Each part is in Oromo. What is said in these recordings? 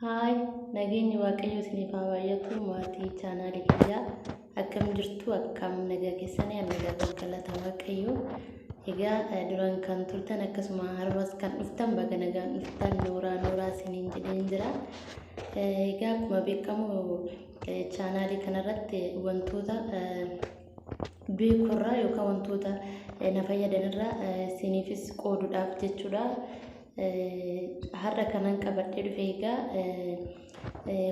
Hai, nageenyi waaqayyo isiniif haa baay'atu maatii chaanaalii kiyyaa akkam jirtu akkam nagaa keessanii nagaa galata waaqayyo. Egaa duraan kan turtan akkasuma har'as kan dhuftan baga nagaan dhuftan nooraa isiniin jedheen jira. Egaa akkuma beekamu chaanaalii kanarratti wantoota beekurraa yookaan wantoota na fayyadanirraa isiniifis qooduudhaaf jechuudha. Har'a kanan qabadhee dhufe egaa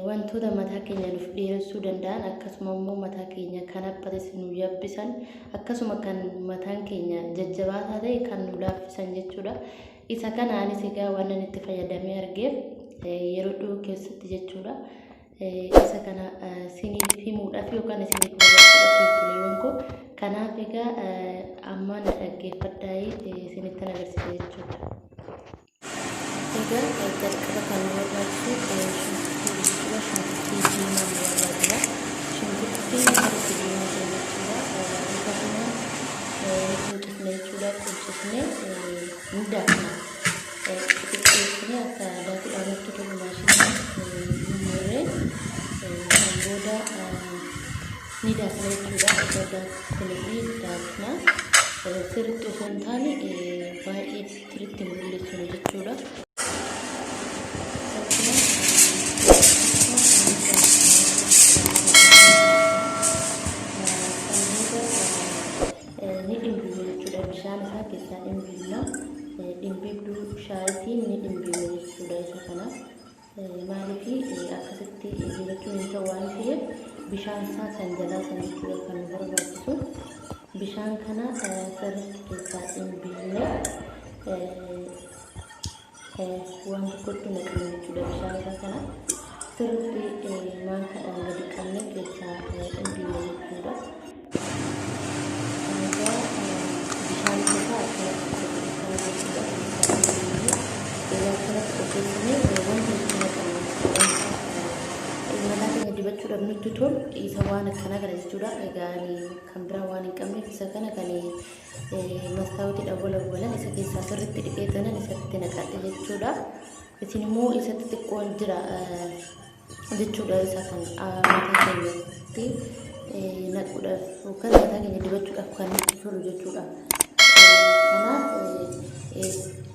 wantoota mataa keenya nuuf dheeressuu danda'an akkasuma immoo mataa keenya kan abbates nu yabbisan akkasuma kan mataan keenya jajjabaataa ta'e kan nu laaffisan jechuudha. Isa kanaanis egaa waan ani itti fayyadamee argeef yeroo dhiyoo keessatti jechuudha. Isa kana isiniif himuudhaaf yookaan isiniif barbaachisuudhaaf fileewwan koo kanaaf egaa amma na dhaggeeffadhaa isinitti agarsiisa jechuudha. Egaa jalqaba kan nu barbaachisu shunkurtii diimaa nu barbaachisa. Shunkurtiin harki diimaa jechuudha. Akkasuma quncifne jechuudha. Quncifne ni daakna. Xixiqqeessine akka daakuudhaan itti tolu maashinaa murmurree kan booda ni daakna jechuudha. Akka daakunii daakna. Sirriitti osoo hin taane baay'ee sirriitti mul'isnu jechuudha. Ni dhimbimu jechuudha. Bishaan isaa keessaa dhimbifna. Dhimbifduu shaayitiin ni dhimbimu jechuudha. Isa kana maaliif akkasitti dibachuun hin ta'u waan ta'eef bishaan isaa kan jalaa sana jechuudha kan nu barbaachisu. Bishaan kana sirriitti keessaa dhimbifne waan tokkotti naqnu jechuudha. Bishaan isaa kana sirriitti maankaadhaan gadi qabne keessaa dhimbifne jechuudha. Dibachuudhaaf nutti tolu isa waan akkana kana jechuudha. Egaa kan biraa waan hin qabneef isa kana kan mastaawotiidhaan wal isa keessaa sirriitti dhiqeetanan isatti naqadhe jechuudha. Isin immoo isatti xiqqoon jira jechuudha. Isa kan mataa keenyatti naquudhaaf yookaan mataa keenya dibachuudhaaf kan nutti tolu jechuudha. Kanaaf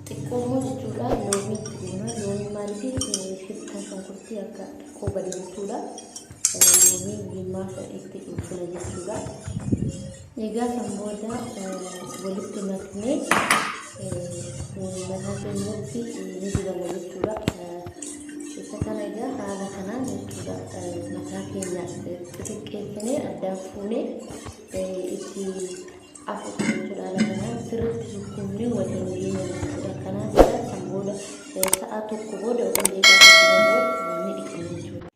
xiqqoo jechuudha. Loomii itti deema. Loomii maaliif shittaan shunkurtii akka xiqqoo bade jechuudha. Loomii diimaa itti dhufuna jechuudha. Egaa san booda walitti maknee mataa keenyatti ni dibana jechuudha. Isa kana egaa haala kanaan jechuudha. Mataa keenya xixiqqeessinee addaan fuunee itti afuufna jechuudha. Haala kanaan sirriitti sukkuumnee waliin deemna jechuudha. Kanaaf egaa san booda sa'a tokko booda yookaan deebi'aa ni dhiqna jechuudha.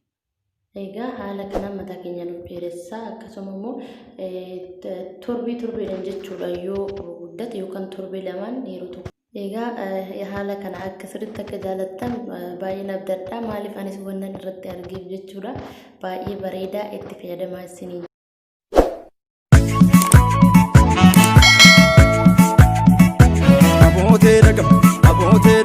Egaa haala kanaan mataa keenya nuuf dheeressaa akkasuma immoo torbeedhaan jechuudha yoo guddate yookaan torbee lamaan yeroo tokko. Egaa haala kana akka sirriitti akka jaalattan baay'ee nabdadhaa. Maaliif anis wannan irratti argeef jechuudha. Baay'ee bareedaa itti fayyadamaa isiniin. Abootee